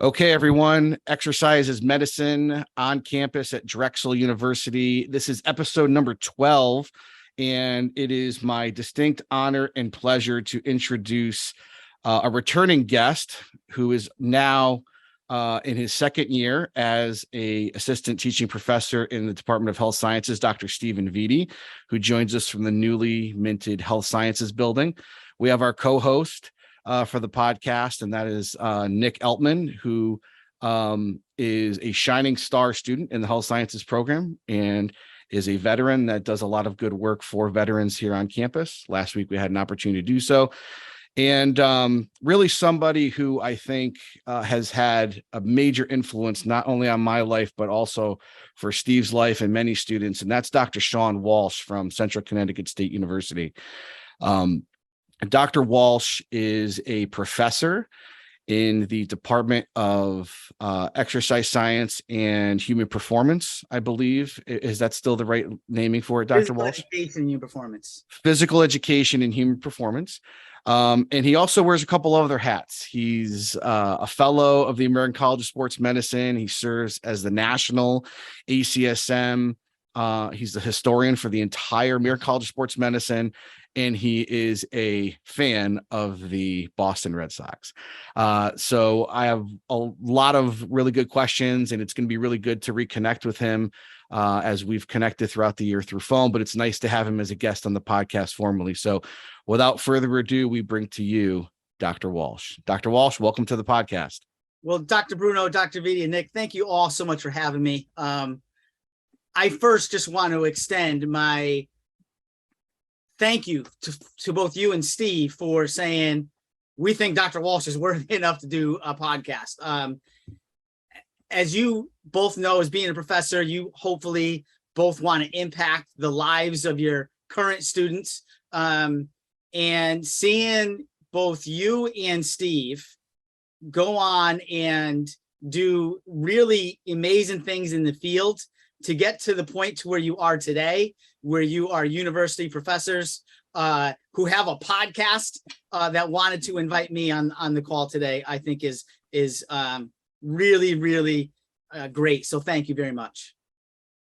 Okay, everyone. Exercise is medicine on campus at Drexel University. This is episode number 12, and it is my distinct honor and pleasure to introduce a returning guest who is now in his second year as an assistant teaching professor in the Department of Health Sciences, Dr. Stephen Vitti, who joins us from the newly minted Health Sciences building. We have our co-host for the podcast, and that is Nick Eltman, who is a shining star student in the health sciences program and is a veteran that does a lot of good work for veterans here on campus. Last week, we had an opportunity to do so. And really somebody who I think has had a major influence, not only on my life, but also for Steve's life and many students. And that's Dr. Sean Walsh from Central Connecticut State University. Dr. Walsh is a professor in the Department of Exercise Science and Human Performance, I believe. Is that still the right naming for it, Dr. Walsh? Physical Education and Human Performance. Physical Education and Human Performance. And he also wears a couple of other hats. He's a fellow of the American College of Sports Medicine. He serves as the national ACSM. He's the historian for the entire American College of Sports Medicine, and he is a fan of the Boston Red Sox. So I have a lot of really good questions, and it's going to be really good to reconnect with him as we've connected throughout the year through phone, but it's nice to have him as a guest on the podcast formally. So without further ado, we bring to you Dr. Walsh. Dr. Walsh, welcome to the podcast. Well, Dr. Bruno, Dr. Vitti, and Nick, thank you all so much for having me. I first just want to extend my thank you to both you and Steve for saying we think Dr. Walsh is worthy enough to do a podcast. As you both know, as being a professor, you hopefully both want to impact the lives of your current students. And seeing both you and Steve go on and do really amazing things in the field to get to the point to where you are today, where you are university professors who have a podcast that wanted to invite me on the call today, I think is really, really great. So thank you very much.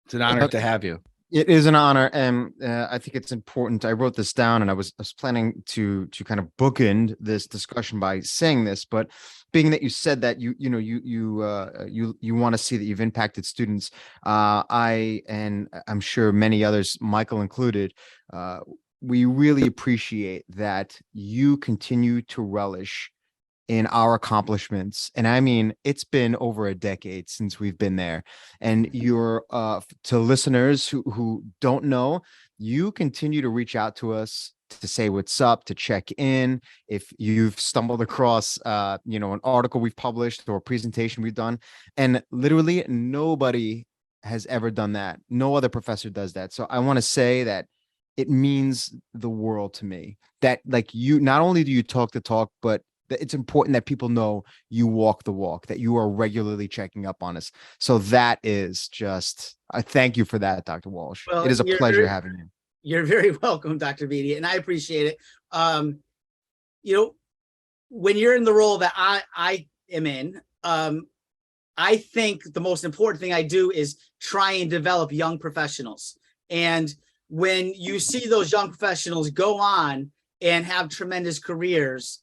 It's an honor to have you. It is an honor, and I think it's important. I wrote this down, and I was planning to kind of bookend this discussion by saying this, but being that you said that you want to see that you've impacted students, and I'm sure many others, Michael included, we really appreciate that you continue to relish in our accomplishments. And I mean, it's been over a decade since we've been there. And you're to listeners who don't know, you continue to reach out to us to say what's up, to check in. If you've stumbled across an article we've published or a presentation we've done, and literally nobody has ever done that. No other professor does that. So I want to say that it means the world to me that, like, you not only do you talk the talk, but it's important that people know you walk the walk, that you are regularly checking up on us. So that is just, I thank you for that, Dr. Walsh. Well, it is a pleasure having you. You're very welcome, Dr. Vitti, and I appreciate it. When you're in the role that I am in, I think the most important thing I do is try and develop young professionals. And when you see those young professionals go on and have tremendous careers,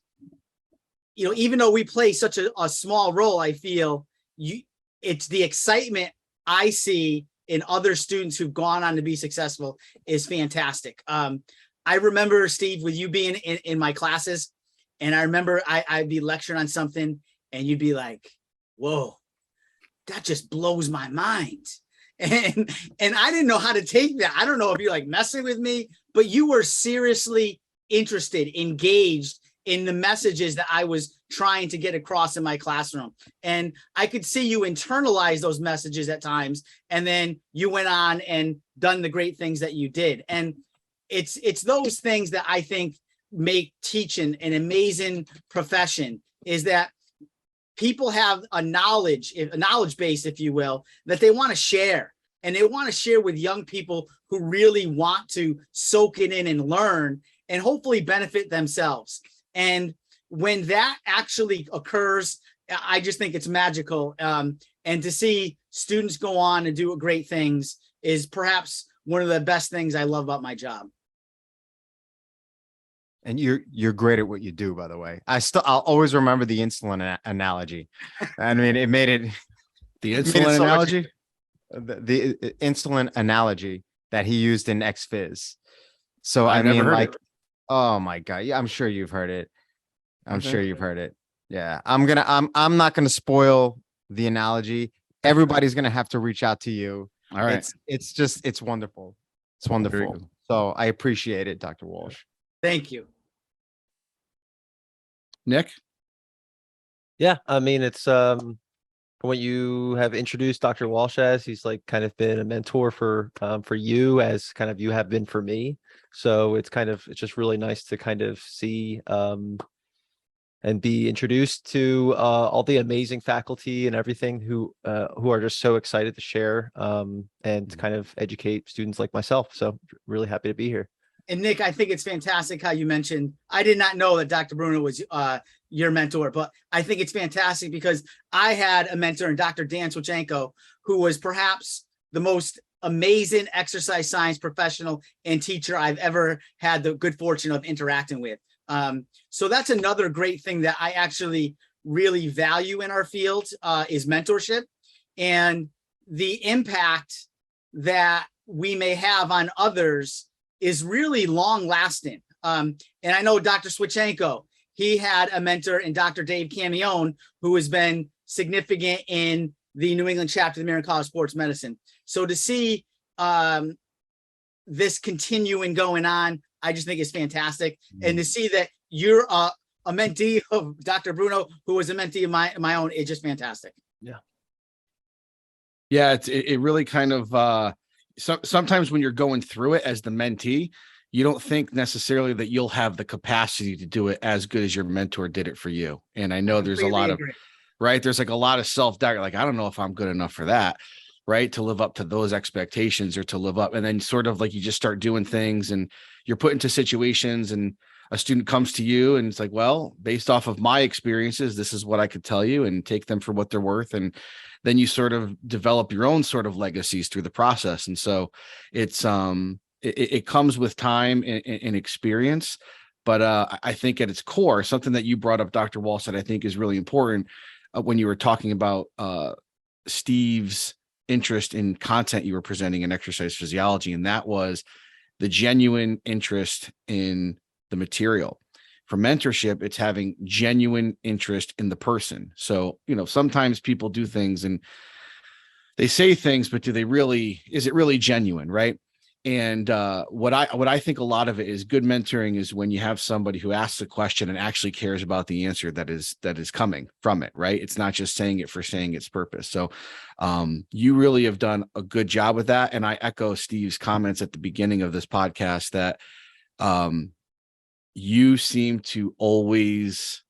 even though we play such a small role, I feel it's the excitement I see in other students who've gone on to be successful is fantastic. I remember, Steve, with you being in my classes, and I remember I'd be lecturing on something and you'd be like, whoa, that just blows my mind. And I didn't know how to take that. I don't know if you're like messing with me, but you were seriously interested, engaged in the messages that I was trying to get across in my classroom. And I could see you internalize those messages at times. And then you went on and done the great things that you did. And it's those things that I think make teaching an amazing profession, is that people have a knowledge base, if you will, that they want to share. And they want to share with young people who really want to soak it in and learn and hopefully benefit themselves. And when that actually occurs I just think it's magical. And to see students go on and do great things is perhaps one of the best things I love about my job. And you're great at what you do, by the way. I'll always remember the insulin analogy. I mean, it made it The made it insulin so much- analogy. the insulin analogy that he used in X-Phys. So I've I never mean, heard like, it. oh my God. Yeah, I'm sure you've heard it. I'm Okay. sure you've heard it. Yeah. I'm not gonna spoil the analogy. Everybody's gonna have to reach out to you. All right. It's wonderful. It's Very wonderful. good. So I appreciate it, Dr. Walsh. Thank you. Nick. Yeah, I mean, it's from what you have introduced Dr. Walsh as, he's like kind of been a mentor for you as kind of you have been for me. So it's just really nice to kind of see and be introduced to all the amazing faculty and everything who are just so excited to share and kind of educate students like myself. So really happy to be here. And Nick, I think it's fantastic how you mentioned, I did not know that Dr. Bruno was your mentor, but I think it's fantastic because I had a mentor in Dr. Dan Swachenko, who was perhaps the most amazing exercise science professional and teacher I've ever had the good fortune of interacting with. So that's another great thing that I actually really value in our field is mentorship and the impact that we may have on others is really long lasting. And I know Dr. Swachenko, he had a mentor in Dr. Dave Camione, who has been significant in the New England chapter of the American College of Sports Medicine. So to see this continuing going on, I just think it's fantastic. And to see that you're a mentee of Dr. Bruno, who was a mentee of my own, it's just fantastic. Yeah, it really kind of sometimes when you're going through it as the mentee, you don't think necessarily that you'll have the capacity to do it as good as your mentor did it for you. And I know there's a lot of, right? There's like a lot of self-doubt. Like, I don't know if I'm good enough for that, right? To live up to those expectations or to live up. And then sort of like you just start doing things and you're put into situations and a student comes to you and it's like, well, based off of my experiences, this is what I could tell you, and take them for what they're worth. And then you sort of develop your own sort of legacies through the process. And so it's, it comes with time and experience, but I think at its core, something that you brought up, Dr. Walsh, that I think is really important when you were talking about Steve's interest in content you were presenting in exercise physiology, and that was the genuine interest in the material. For mentorship, it's having genuine interest in the person. So, sometimes people do things and they say things, but is it really genuine, right? And what I think a lot of it is good mentoring is when you have somebody who asks a question and actually cares about the answer that is coming from it, right? It's not just saying it for saying its purpose. So you really have done a good job with that. And I echo Steve's comments at the beginning of this podcast that you seem to always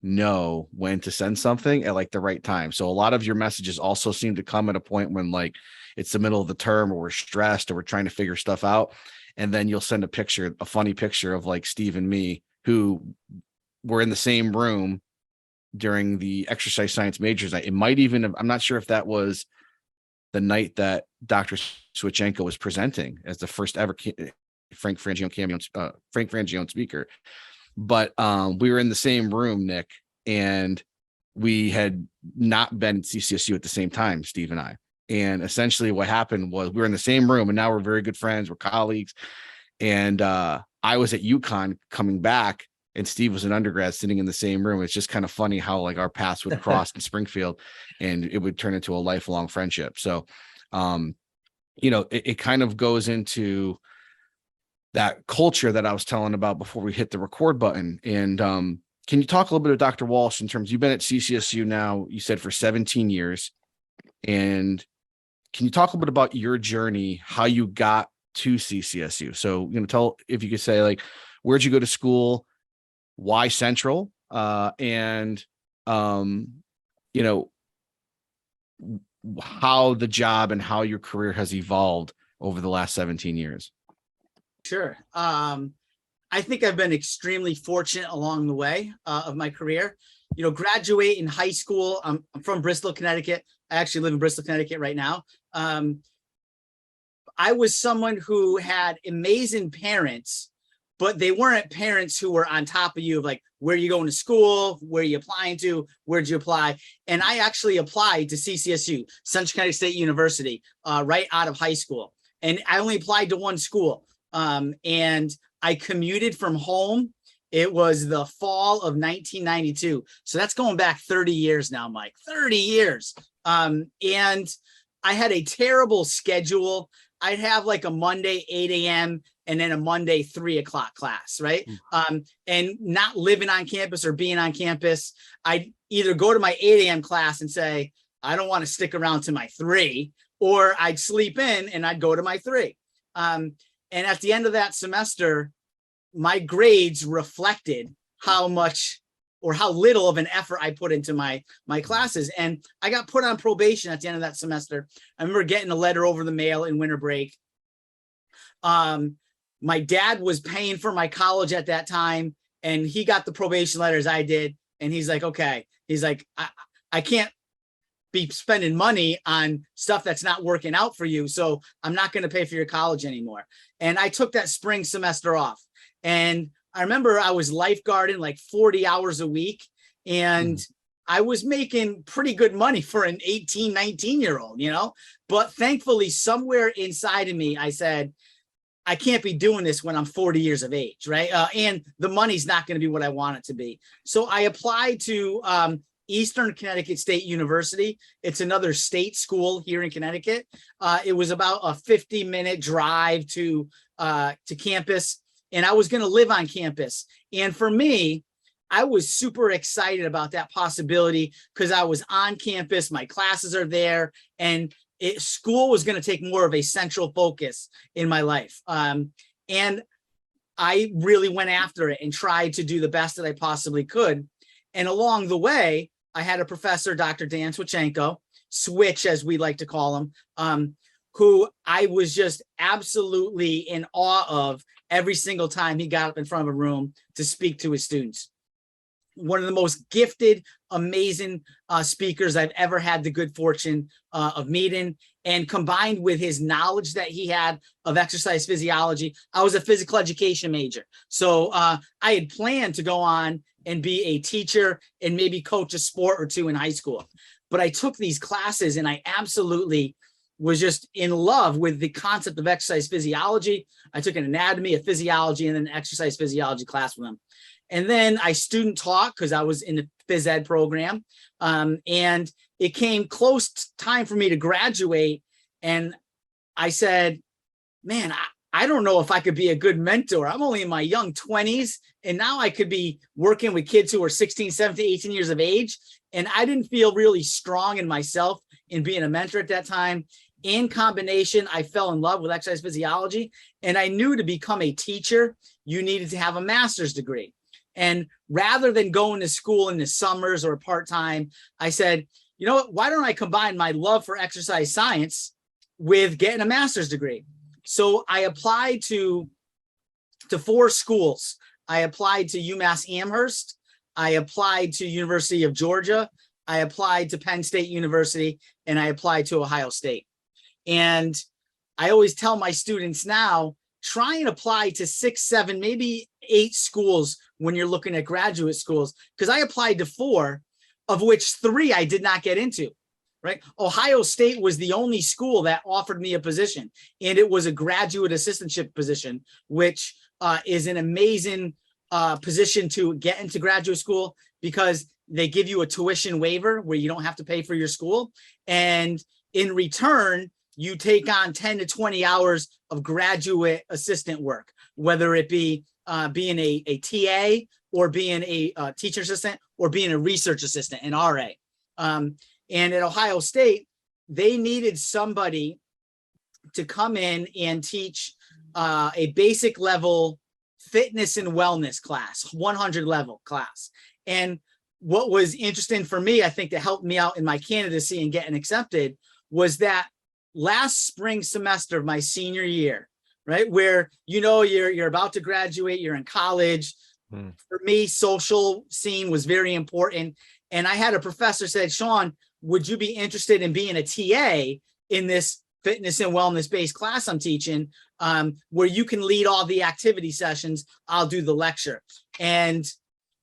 know when to send something at like the right time. So a lot of your messages also seem to come at a point when like it's the middle of the term or we're stressed or we're trying to figure stuff out. And then you'll send a funny picture of like Steve and me, who were in the same room during the exercise science majors night. It might even have, I'm not sure if that was the night that Dr. Swachenko was presenting as the first ever Frank Frangione speaker. But we were in the same room, Nick, and we had not been at CCSU at the same time, Steve and I. And essentially what happened was we were in the same room and now we're very good friends. We're colleagues. And I was at UConn coming back and Steve was an undergrad sitting in the same room. It's just kind of funny how like our paths would cross in Springfield and it would turn into a lifelong friendship. So, it kind of goes into that culture that I was telling about before we hit the record button. And can you talk a little bit of Dr. Walsh in terms, you've been at CCSU now, you said for 17 years. And can you talk a little bit about your journey, how you got to CCSU? So, tell, if you could say like, where'd you go to school? Why Central? And how the job and how your career has evolved over the last 17 years. Sure. I think I've been extremely fortunate along the way of my career. graduate in high school. I'm from Bristol, Connecticut. I actually live in Bristol, Connecticut right now. I was someone who had amazing parents, but they weren't parents who were on top of you of like, where are you going to school? Where are you applying to? Where'd you apply? And I actually applied to CCSU, Central Connecticut State University, right out of high school. And I only applied to one school. And I commuted from home. It was the fall of 1992. So that's going back 30 years now, Mike, 30 years. And I had a terrible schedule. I'd have like a Monday 8 a.m. and then a Monday 3 o'clock class, right? And not living on campus or being on campus, I'd either go to my 8 a.m. class and say, I don't want to stick around to my 3, or I'd sleep in and I'd go to my 3. And at the end of that semester, my grades reflected how much or how little of an effort I put into my classes. And I got put on probation at the end of that semester. I remember getting a letter over the mail in winter break. My dad was paying for my college at that time, and he got the probation letter as I did. And he's like, okay, he's like, I can't be spending money on stuff that's not working out for you. So I'm not going to pay for your college anymore. And I took that spring semester off. And I remember I was lifeguarding like 40 hours a week, and I was making pretty good money for an 18, 19-year-old, but thankfully somewhere inside of me, I said, I can't be doing this when I'm 40 years of age, right? And the money's not going to be what I want it to be. So I applied to Eastern Connecticut State University. It's another state school here in Connecticut. It was about a 50-minute drive to campus, and I was going to live on campus. And for me, I was super excited about that possibility because I was on campus, my classes are there, and school was going to take more of a central focus in my life. And I really went after it and tried to do the best that I possibly could. And along the way, I had a professor, Dr. Dan Switch, as we like to call him, who I was just absolutely in awe of every single time he got up in front of a room to speak to his students. One of the most gifted, amazing speakers I've ever had the good fortune of meeting. And combined with his knowledge that he had of exercise physiology, I was a physical education major. So I had planned to go on and be a teacher and maybe coach a sport or two in high school. But I took these classes and I absolutely was just in love with the concept of exercise physiology. I took an anatomy, a physiology, and then an exercise physiology class with him. And then I student taught because I was in the phys ed program. And it came close time for me to graduate. And I said, man, I don't know if I could be a good mentor. I'm only in my young 20s. And now I could be working with kids who are 16, 17, 18 years of age. And I didn't feel really strong in myself in being a mentor at that time. In combination, I fell in love with exercise physiology. And I knew to become a teacher, you needed to have a master's degree. And rather than going to school in the summers or part-time, I said, you know what, why don't I combine my love for exercise science with getting a master's degree? So I applied to 4 schools. I applied to UMass Amherst. I applied to University of Georgia. I applied to Penn State University, and I applied to Ohio State. And I always tell my students now, try and apply to 6, 7, maybe 8 schools when you're looking at graduate schools, because I applied to 4, of which 3 I did not get into, right? Ohio State was the only school that offered me a position, and it was a graduate assistantship position, which is an amazing position to get into graduate school because they give you a tuition waiver where you don't have to pay for your school. And in return, you take on 10 to 20 hours of graduate assistant work, whether it be being a TA or being a teacher assistant or being a research assistant, an RA. And at Ohio State, they needed somebody to come in and teach a basic level fitness and wellness class, 100 level class. And what was interesting for me, I think, that helped me out in my candidacy and getting accepted was that last spring semester of my senior year, right, where you're about to graduate, you're in college, For me, social scene was very important. And I had a professor said, Sean, would you be interested in being a TA in this fitness and wellness based class I'm teaching, where you can lead all the activity sessions? I'll do the lecture. And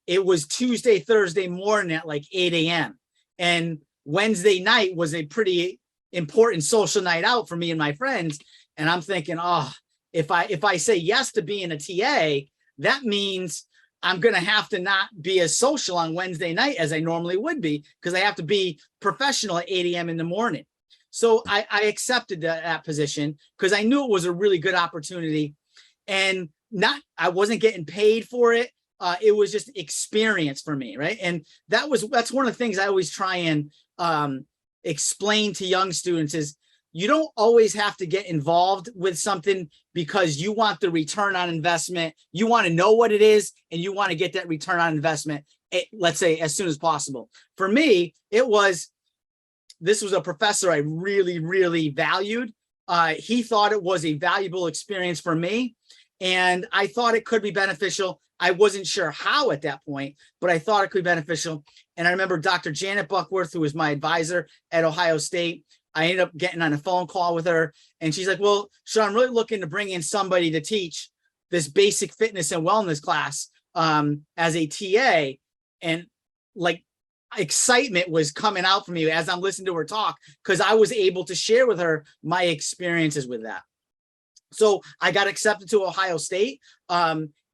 it was Tuesday, Thursday morning at like 8 a.m. And Wednesday night was a pretty important social night out for me and my friends. And I'm thinking, oh, if I say yes to being a TA, that means I'm going to have to not be as social on Wednesday night as I normally would be, because I have to be professional at 8 a.m. in the morning. So I accepted that position because I knew it was a really good opportunity, and I wasn't getting paid for it. It was just experience for me, right? And that's one of the things I always try and explain to young students is you don't always have to get involved with something because you want the return on investment. You want to know what it is, and you want to get that return on investment, let's say, as soon as possible. For me, this was a professor I really, really valued. He thought it was a valuable experience for me, and I thought it could be beneficial. I wasn't sure how at that point, but I thought it could be beneficial. And I remember Dr. Janet Buckworth, who was my advisor at Ohio State. I ended up getting on a phone call with her, and she's like, well, Sean, I'm really looking to bring in somebody to teach this basic fitness and wellness class as a TA. And like, excitement was coming out from me as I'm listening to her talk, because I was able to share with her my experiences with that. So I got accepted to Ohio State.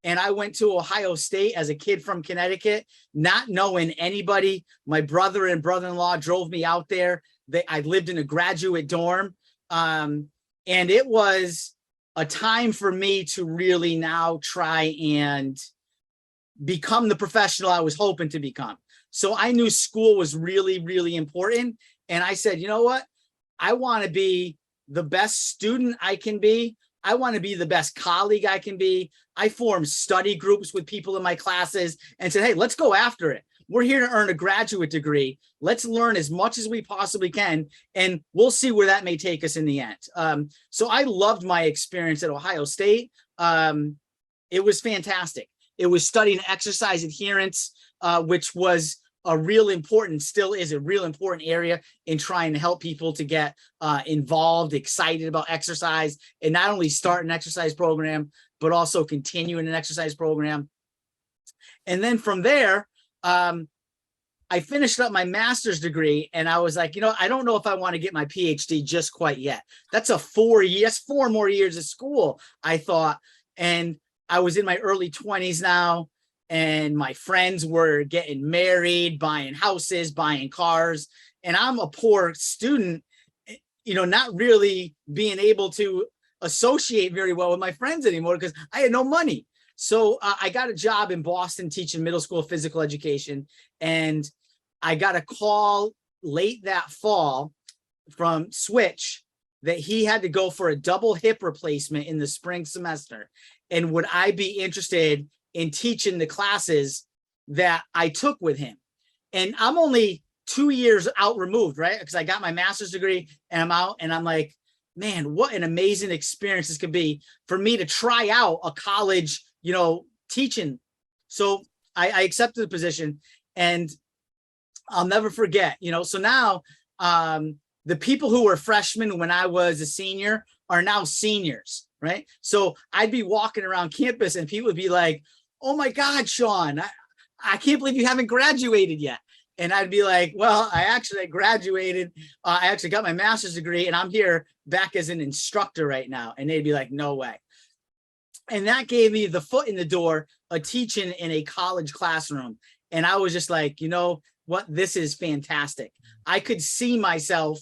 And I went to Ohio State as a kid from Connecticut, not knowing anybody. My brother and brother-in-law drove me out there. I lived in a graduate dorm. And it was a time for me to really now try and become the professional I was hoping to become. So I knew school was really, really important. And I said, you know what? I want to be the best student I can be. I want to be the best colleague I can be. I formed study groups with people in my classes and said, hey, let's go after it. We're here to earn a graduate degree. Let's learn as much as we possibly can, and we'll see where that may take us in the end. So I loved my experience at Ohio State. It was fantastic. It was studying exercise adherence, which was a real important, still is a real important area in trying to help people to get involved, excited about exercise, and not only start an exercise program, but also continue in an exercise program. And then from there, I finished up my master's degree, and I was like, I don't know if I want to get my PhD just quite yet. That's 4 more years of school, I thought. And I was in my early 20s now, and my friends were getting married, buying houses, buying cars. And I'm a poor student, not really being able to associate very well with my friends anymore because I had no money. So I got a job in Boston teaching middle school physical education. And I got a call late that fall from Switch that he had to go for a double hip replacement in the spring semester. And would I be interested in teaching the classes that I took with him? And I'm only 2 years out removed, right? Because I got my master's degree and I'm out, and I'm like, man, what an amazing experience this could be for me to try out a college, teaching. So I accepted the position, and I'll never forget, so now the people who were freshmen when I was a senior are now seniors, right? So I'd be walking around campus and people would be like, oh my God, Sean, I can't believe you haven't graduated yet. And I'd be like, well, I graduated. I actually got my master's degree, and I'm here back as an instructor right now. And they'd be like, no way. And that gave me the foot in the door of teaching in a college classroom. And I was just like, what? This is fantastic. I could see myself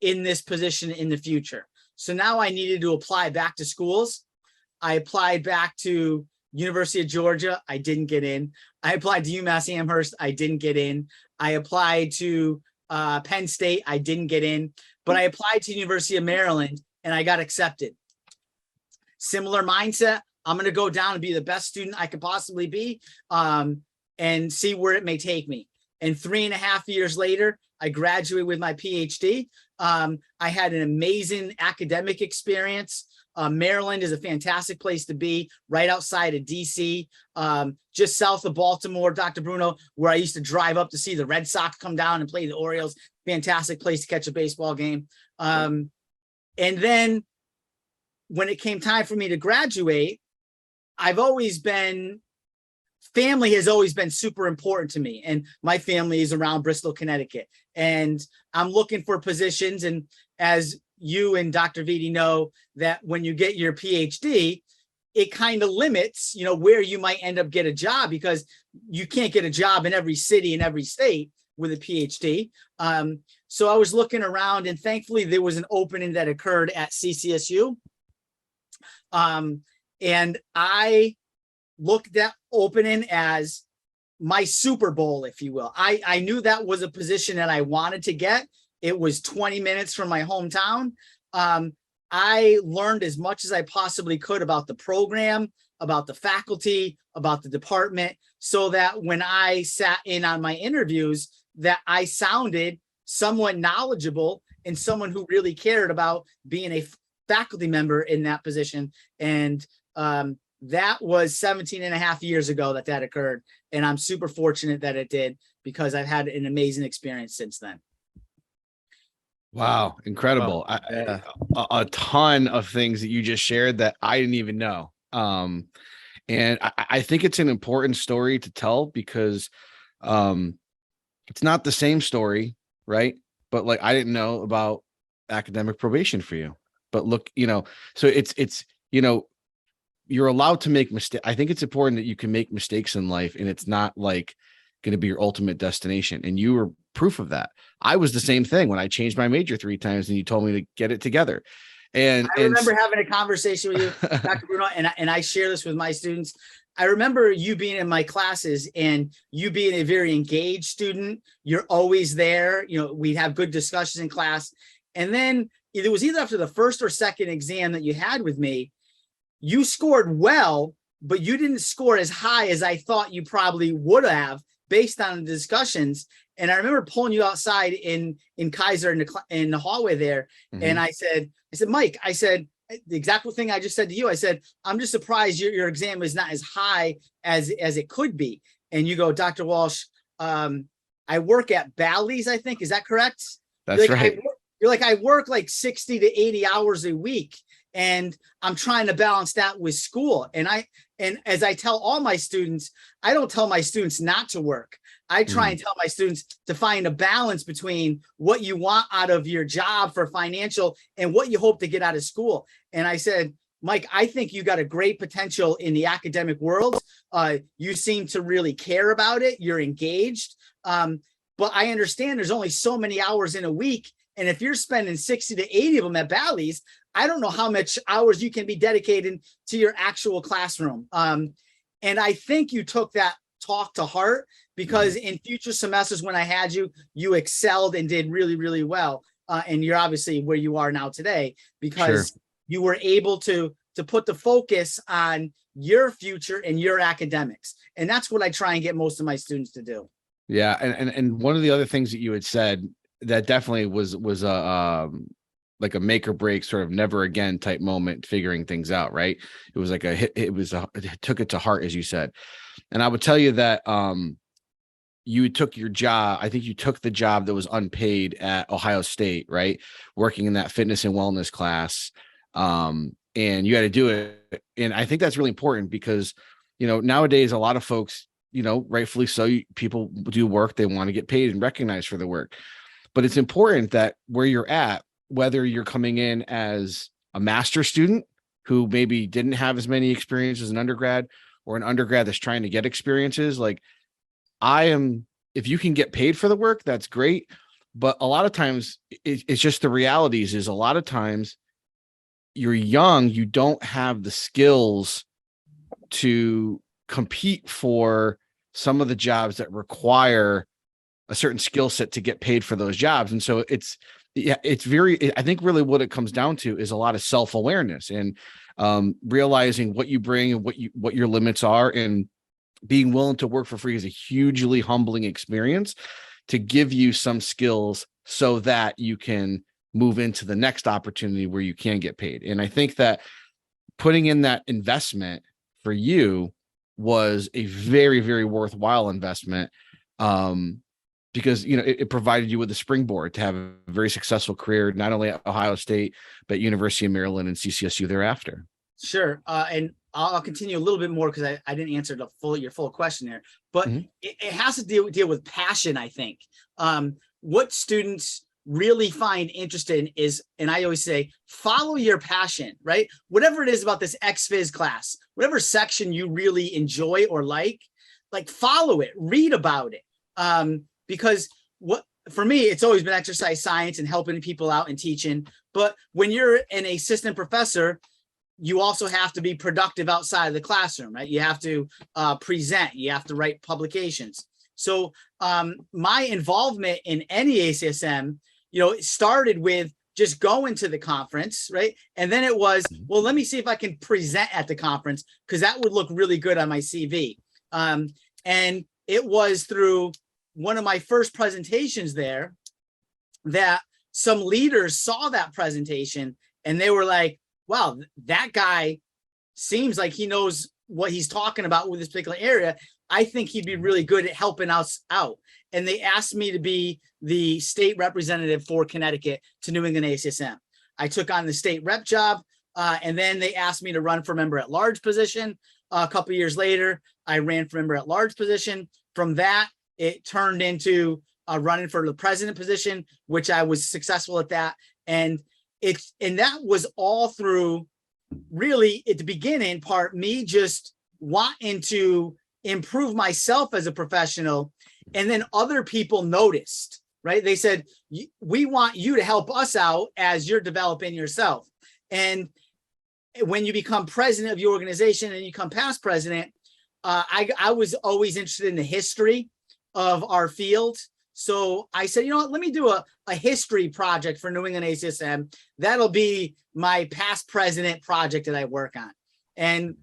in this position in the future. So now I needed to apply back to schools. I applied back to University of Georgia. I didn't get in. I applied to UMass Amherst. I didn't get in. I applied to Penn State. I didn't get in, but I applied to University of Maryland and I got accepted. Similar mindset. I'm going to go down and be the best student I could possibly be and see where it may take me. And 3.5 years later, I graduated with my PhD. I had an amazing academic experience. Maryland is a fantastic place to be, right outside of DC, just south of Baltimore, Dr. Bruneau, where I used to drive up to see the Red Sox come down and play the Orioles. Fantastic place to catch a baseball game. And then when it came time for me to graduate, family has always been super important to me. And my family is around Bristol, Connecticut. And I'm looking for positions. And as you and Dr. Vitti know, that when you get your PhD, it kind of limits, where you might end up get a job, because you can't get a job in every city in every state with a PhD. So I was looking around, and thankfully there was an opening that occurred at CCSU. And I looked at that opening as my Super Bowl, if you will. I knew that was a position that I wanted to get. It was 20 minutes from my hometown. I learned as much as I possibly could about the program, about the faculty, about the department, so that when I sat in on my interviews, that I sounded somewhat knowledgeable and someone who really cared about being a faculty member in that position. And that was 17 and a half years ago that occurred. And I'm super fortunate that it did, because I've had an amazing experience since then. Wow, incredible. Wow. A ton of things that you just shared that I didn't even know. And I think it's an important story to tell, because it's not the same story, right? But like, I didn't know about academic probation for you. But look, so it's you're allowed to make mistakes. I think it's important that you can make mistakes in life, and it's not like going to be your ultimate destination. And you were proof of that. I was the same thing when I changed my major 3 times, and you told me to get it together. And I remember having a conversation with you, Dr. Bruneau, and I share this with my students. I remember you being in my classes and you being a very engaged student. You're always there. We'd have good discussions in class. And then it was either after the first or second exam that you had with me, you scored well, but you didn't score as high as I thought you probably would have based on the discussions. And I remember pulling you outside in Kaiser in the hallway there. Mm-hmm. And I said, Mike, the exact thing I just said to you. I said, I'm just surprised your exam is not as high as it could be. And you go, Dr. Walsh, I work at Bally's, I think. Is that correct? That's right. You're like, I work like 60 to 80 hours a week, and I'm trying to balance that with school. And as I tell all my students, I don't tell my students not to work. I try and tell my students to find a balance between what you want out of your job for financial and what you hope to get out of school. And I said, Mike, I think you got a great potential in the academic world. You seem to really care about it. You're engaged. But I understand there's only so many hours in a week. And if you're spending 60 to 80 of them at Bally's, I don't know how much hours you can be dedicated to your actual classroom. And I think you took that talk to heart, because in future semesters when I had you, you excelled and did really, really well. And you're obviously where you are now today, because you were able to put the focus on your future and your academics. And that's what I try and get most of my students to do. Yeah. And one of the other things that you had said that definitely was like a make or break, sort of never again type moment, figuring things out. Right. It was like it took it to heart, as you said. And I would tell you that you took your job. I think you took the job that was unpaid at Ohio State, right? Working in that fitness and wellness class. And you had to do it. And I think that's really important, because, nowadays a lot of folks, rightfully so, people do work, they want to get paid and recognized for the work. But it's important that where you're at, whether you're coming in as a master's student who maybe didn't have as many experiences as an undergrad, or an undergrad that's trying to get experiences, like if you can get paid for the work, that's great. But a lot of times it's just the realities is a lot of times you're young, you don't have the skills to compete for some of the jobs that require a certain skill set to get paid for those jobs. And so I think really what it comes down to is a lot of self-awareness and realizing what you bring and what your limits are, and being willing to work for free is a hugely humbling experience to give you some skills so that you can move into the next opportunity where you can get paid. And I think that putting in that investment for you was a very, very worthwhile investment. Because it provided you with a springboard to have a very successful career, not only at Ohio State, but University of Maryland and CCSU thereafter. Sure. And I'll continue a little bit more because I didn't answer your full question there, but it has to deal with passion, I think. What students really find interested in is, and I always say, follow your passion, right? Whatever it is about this X-Phys class, whatever section you really enjoy or like follow it, read about it. Because for me, it's always been exercise science and helping people out and teaching. But when you're an assistant professor, you also have to be productive outside of the classroom, right? You have to present, you have to write publications. So my involvement in any ACSM, it started with just going to the conference, right? And then it was, well, let me see if I can present at the conference because that would look really good on my CV. And it was through one of my first presentations there that some leaders saw that presentation and they were like, wow, that guy seems like he knows what he's talking about with this particular area. I think he'd be really good at helping us out. And they asked me to be the state representative for Connecticut to New England ACSM. I took on the state rep job, and then they asked me to run for member at large position. A couple of years later, I ran for member at large position. From that, it turned into running for the president position, which I was successful at that. And that was all through, really at the beginning part, me just wanting to improve myself as a professional. And then other people noticed, right? They said, we want you to help us out as you're developing yourself. And when you become president of your organization and you become past president, I was always interested in the history of our field. So I said, let me do a history project for New England ACSM. That'll be my past president project that I work on. And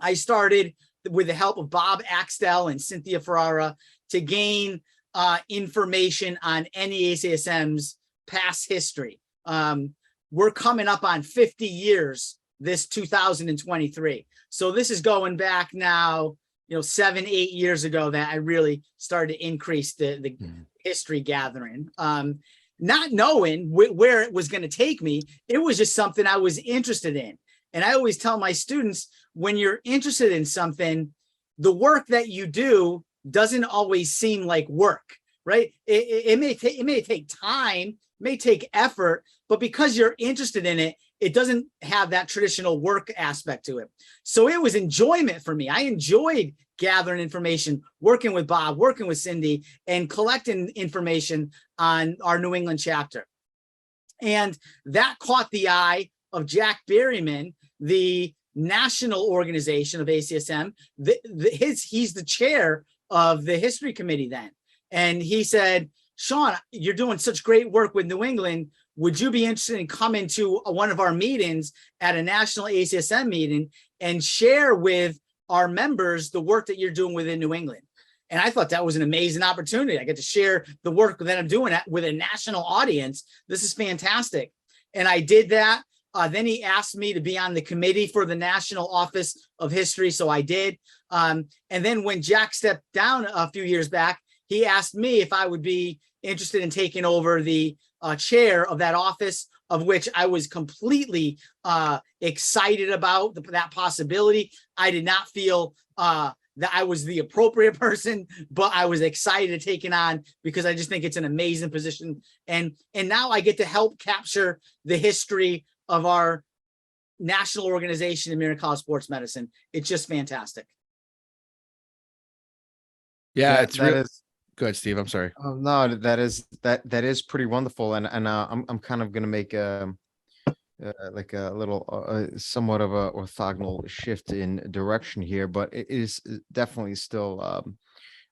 I started with the help of Bob Axtell and Cynthia Ferrara to gain information on NEACSM's past history. We're coming up on 50 years this 2023. So this is going back now, 7-8 years ago that I really started to increase the history gathering. Not knowing where it was going to take me, it was just something I was interested in. And I always tell my students, when you're interested in something, the work that you do doesn't always seem like work, right? It may take time, it may take effort, but because you're interested in it, it doesn't have that traditional work aspect to it. So it was enjoyment for me. I enjoyed gathering information, working with Bob, working with Cindy, and collecting information on our New England chapter. And that caught the eye of Jack Berryman, the national organization of ACSM. He's the chair of the history committee then. And he said, Sean, you're doing such great work with New England. Would you be interested in coming to one of our meetings at a national ACSM meeting and share with our members the work that you're doing within New England? And I thought that was an amazing opportunity. I get to share the work that I'm doing with a national audience. This is fantastic. And I did that. Then he asked me to be on the committee for the National Office of History. So I did. And then when Jack stepped down a few years back, he asked me if I would be interested in taking over the chair of that office, of which I was completely excited about that possibility. I did not feel that I was the appropriate person, but I was excited to take it on because I just think it's an amazing position. And now I get to help capture the history of our national organization, American College of Sports Medicine. It's just fantastic. Yeah, it's really good, Steve. I'm sorry. Oh, no, that is pretty wonderful, and I'm kind of gonna make like a little somewhat of a orthogonal shift in direction here, but it is definitely still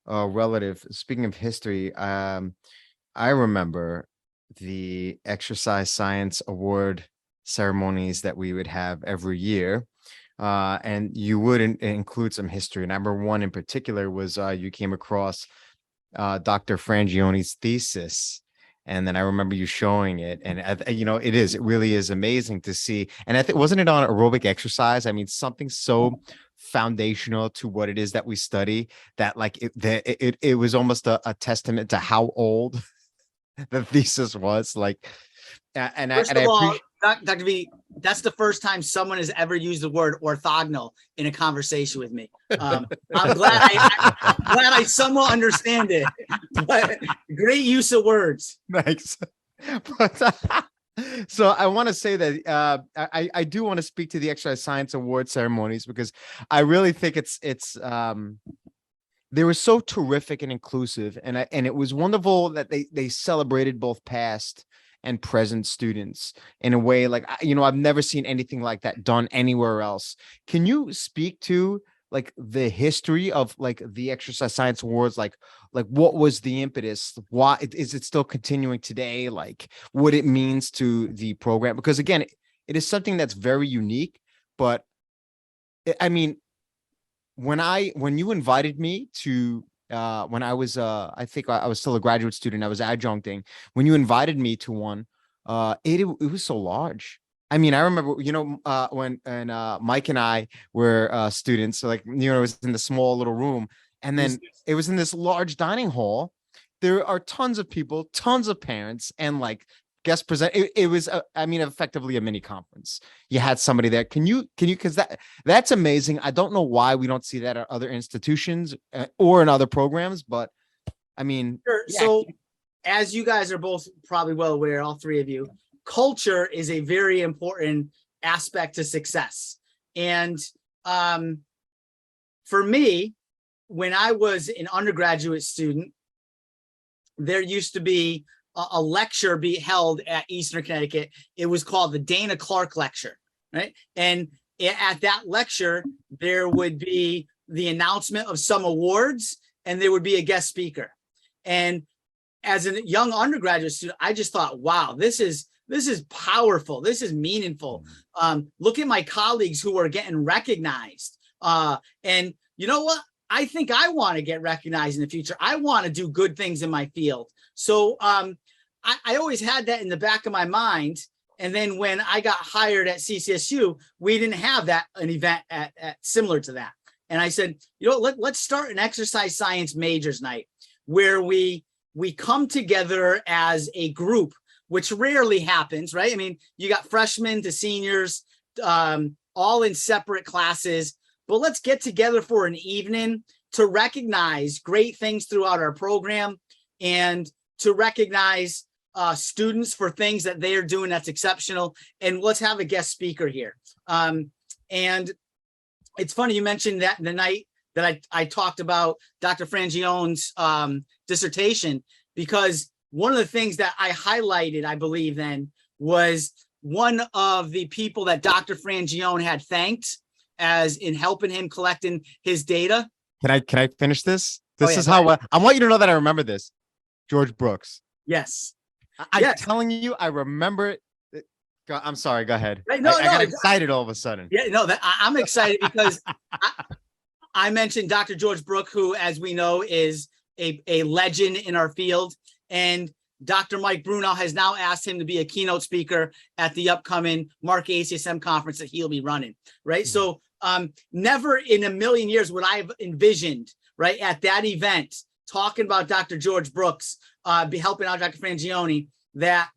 relative. Speaking of history, I remember the exercise science award ceremonies that we would have every year. And you would include some history. And I remember one in particular was you came across Dr. Frangione's thesis. And then I remember you showing it, and it really is amazing to see. And I think, wasn't it on aerobic exercise? I mean, something so foundational to what it is that we study, that like it was almost a testament to how old the thesis was. Like, and I appreciate. Dr. V, that's the first time someone has ever used the word orthogonal in a conversation with me. I'm glad I somewhat understand it, but great use of words. Nice. But, so I want to say that I do want to speak to the Exercise Science Award ceremonies, because I really think they were so terrific and inclusive, and it was wonderful that they celebrated both past and present students in a way like, I've never seen anything like that done anywhere else. Can you speak to like the history of like the Exercise Science Awards? Like what was the impetus? Why is it still continuing today? Like what it means to the program? Because again, it is something that's very unique, but I mean, when you invited me to when I was I think I was still a graduate student, I was adjuncting. When you invited me to one, it was so large. I mean, I remember, when Mike and I were students, so like, it was in the small little room, and then it was in this large dining hall. There are tons of people, tons of parents, and like guest present. It was, effectively a mini conference. You had somebody there. Can you, because that's amazing. I don't know why we don't see that at other institutions or in other programs, but I mean, sure. Yeah. So as you guys are both probably well aware, all three of you, culture is a very important aspect to success. And for me, when I was an undergraduate student, there used to be a lecture be held at Eastern Connecticut. It was called the Dana Clark Lecture, right? And at that lecture, there would be the announcement of some awards, and there would be a guest speaker. And as a young undergraduate student, I just thought, wow, this is powerful. This is meaningful. Look at my colleagues who are getting recognized. And you know what? I think I want to get recognized in the future. I want to do good things in my field. So I always had that in the back of my mind. And then when I got hired at CCSU, we didn't have an event at similar to that. And I said, let's start an exercise science majors night where we come together as a group, which rarely happens, right? I mean, you got freshmen to seniors, all in separate classes, but let's get together for an evening to recognize great things throughout our program and to recognize students for things that they are doing that's exceptional. And let's have a guest speaker here. And it's funny you mentioned that the night that I talked about Dr. Frangione's dissertation, because one of the things that I highlighted, I believe then, was one of the people that Dr. Frangione had thanked as in helping him collecting his data. Can I finish this? This is how I want you to know that I remember this. George Brooks. Yes. I'm telling you, I remember it. I'm sorry. Go ahead. Right, I got excited all of a sudden. Yeah, no, I'm excited because I mentioned Dr. George Brooks, who, as we know, is a legend in our field. And Dr. Mike Bruneau has now asked him to be a keynote speaker at the upcoming Mark ACSM conference that he'll be running, right? So never in a million years would I have envisioned, right, at that event, talking about Dr. George Brooks, be helping out Dr. Frangione, that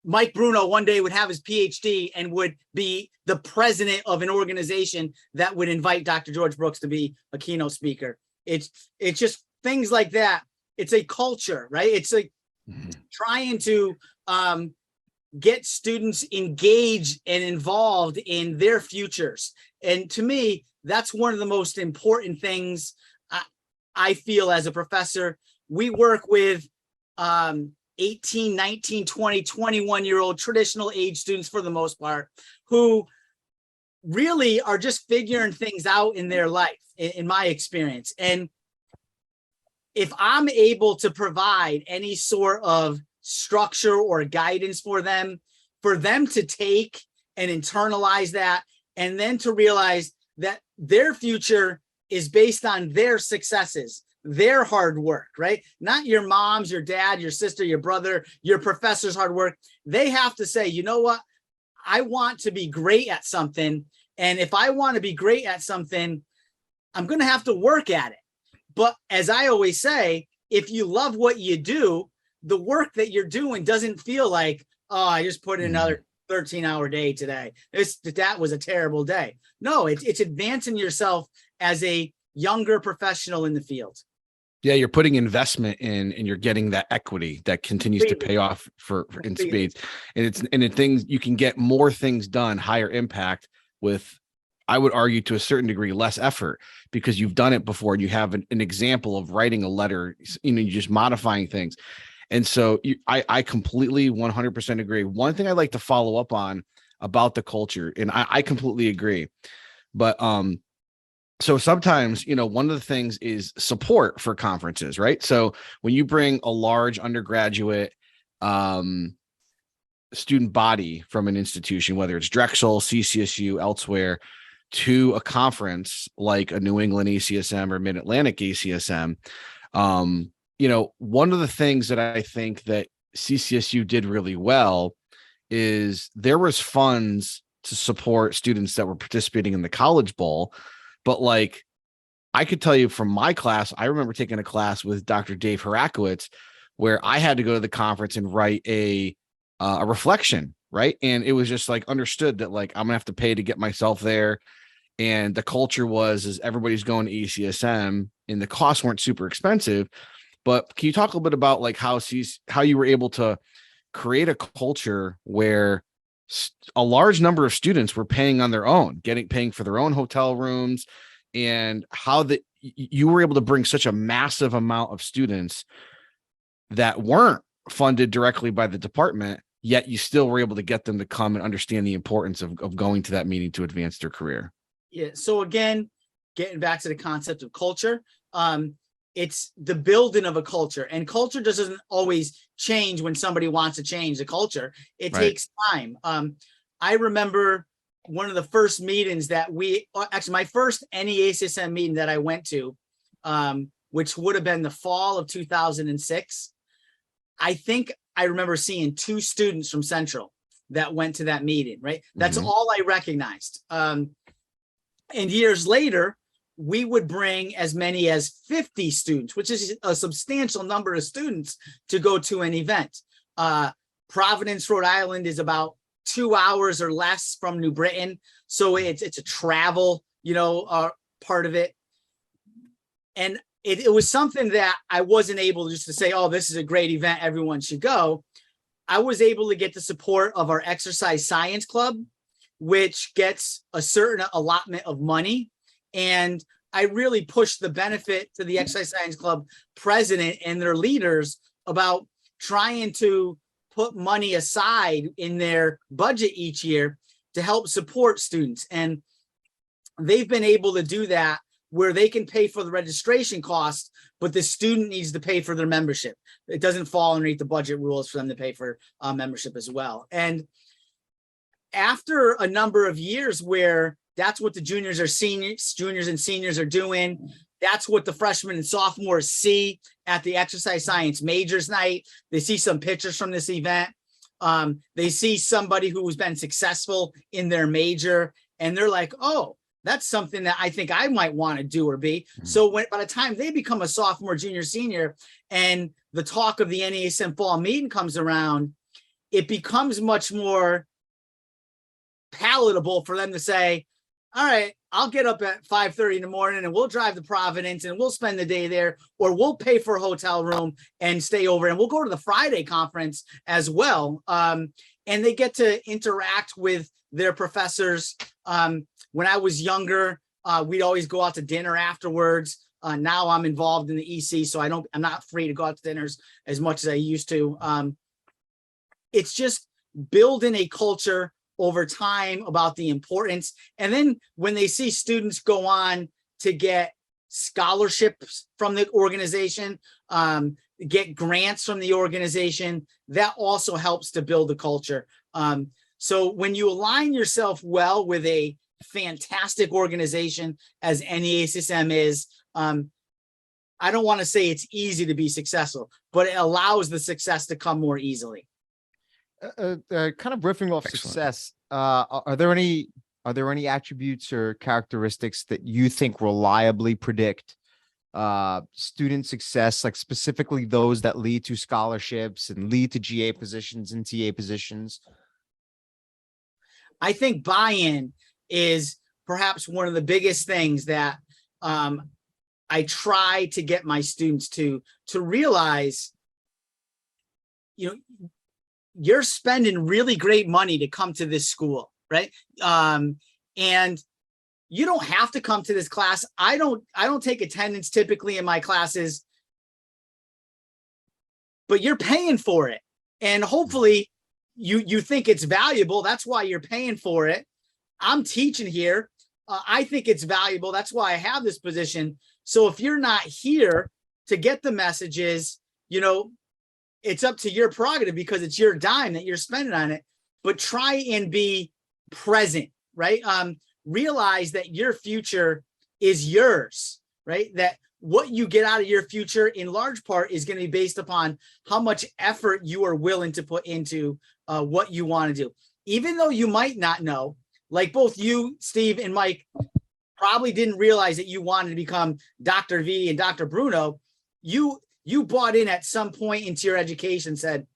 Mike Bruneau one day would have his PhD and would be the president of an organization that would invite Dr. George Brooks to be a keynote speaker. It's just things like that. It's a culture, right? It's like trying to get students engaged and involved in their futures. And to me, that's one of the most important things I feel as a professor. We work with 18, 19, 20, 21-year-old traditional age students for the most part, who really are just figuring things out in their life, in my experience. And if I'm able to provide any sort of structure or guidance for them to take and internalize that, and then to realize that their future is based on their successes, their hard work, right? Not your mom's, your dad, your sister, your brother, your professor's hard work. They have to say, you know what? I want to be great at something. And if I want to be great at something, I'm going to have to work at it. But as I always say, if you love what you do, the work that you're doing doesn't feel like, oh, I just put in another 13-hour day today. That was a terrible day. No, it's advancing yourself as a younger professional in the field. Yeah, you're putting investment in, and you're getting that equity that continues to pay off for in spades. And in things you can get more things done, higher impact with, I would argue, to a certain degree, less effort, because you've done it before and you have an example of writing a letter, you're just modifying things. And so I completely 100% agree. One thing I'd like to follow up on about the culture, and I completely agree, but so sometimes, one of the things is support for conferences, right? So when you bring a large undergraduate student body from an institution, whether it's Drexel, CCSU, elsewhere, to a conference like a New England ACSM or Mid-Atlantic ACSM, one of the things that I think that CCSU did really well is there was funds to support students that were participating in the College Bowl. But like, I could tell you from my class, I remember taking a class with Dr. Dave Harakowitz where I had to go to the conference and write a reflection, right? And it was just like understood that like, I'm gonna have to pay to get myself there. And the culture is everybody's going to ECSM and the costs weren't super expensive. But can you talk a little bit about like how you were able to create a culture where a large number of students were paying on their own, paying for their own hotel rooms, and how you were able to bring such a massive amount of students that weren't funded directly by the department, yet you still were able to get them to come and understand the importance of going to that meeting to advance their career. Yeah. So again, getting back to the concept of culture, it's the building of a culture, and culture doesn't always change when somebody wants to change the culture. It takes time. I remember one of the first meetings that my first NEACSM meeting that I went to, which would have been the fall of 2006. I think I remember seeing 2 students from Central that went to that meeting, right? That's all I recognized. And years later, we would bring as many as 50 students, which is a substantial number of students to go to an event. Providence, Rhode Island is about 2 hours or less from New Britain. So it's a travel, part of it. And it was something that I wasn't able just to say, oh, this is a great event, everyone should go. I was able to get the support of our exercise science club, which gets a certain allotment of money. And I really pushed the benefit to the Exercise Science Club president and their leaders about trying to put money aside in their budget each year to help support students. And they've been able to do that where they can pay for the registration costs, but the student needs to pay for their membership. It doesn't fall underneath the budget rules for them to pay for membership as well. And after a number of years where that's what the juniors and seniors are doing, that's what the freshmen and sophomores see at the exercise science majors night. They see some pictures from this event. They see somebody who's been successful in their major, and they're like, oh, that's something that I think I might want to do or be. So by the time they become a sophomore, junior, senior, and the talk of the NEASM fall meeting comes around, it becomes much more palatable for them to say, all right, I'll get up at 5:30 in the morning and we'll drive to Providence and we'll spend the day there, or we'll pay for a hotel room and stay over, and we'll go to the Friday conference as well. And they get to interact with their professors. When I was younger, we'd always go out to dinner afterwards. Now I'm involved in the EC, so I'm not free to go out to dinners as much as I used to. It's just building a culture over time about the importance. And then when they see students go on to get scholarships from the organization, get grants from the organization, that also helps to build the culture. So when you align yourself well with a fantastic organization as NEACSM is, I don't want to say it's easy to be successful, but it allows the success to come more easily. Kind of riffing off Excellent. success, are there any attributes or characteristics that you think reliably predict student success, like specifically those that lead to scholarships and lead to GA positions and TA positions? I think buy-in is perhaps one of the biggest things that I try to get my students to realize, you know, you're spending really great money to come to this school, right? And you don't have to come to this class. I don't take attendance typically in my classes, but you're paying for it. And hopefully you think it's valuable. That's why you're paying for it. I'm teaching here. I think it's valuable. That's why I have this position. So if you're not here to get the messages, you know, it's up to your prerogative because it's your dime that you're spending on it. But try and be present, right? Realize that your future is yours, right? That what you get out of your future in large part is going to be based upon how much effort you are willing to put into what you want to do. Even though you might not know, like both you, Steve, and Mike probably didn't realize that you wanted to become Dr. Vitti and Dr. Bruneau, you bought in at some point into your education, said,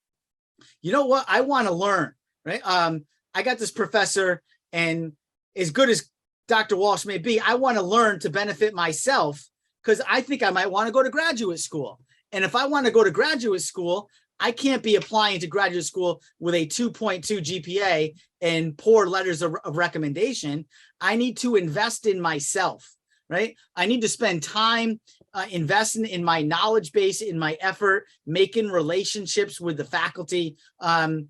you know what, I want to learn, right? I got this professor, and as good as Dr. Walsh may be, I want to learn to benefit myself because I think I might want to go to graduate school. And if I want to go to graduate school, I can't be applying to graduate school with a 2.2 GPA and poor letters of recommendation. I need to invest in myself, right? I need to spend time investing in my knowledge base, in my effort, making relationships with the faculty, and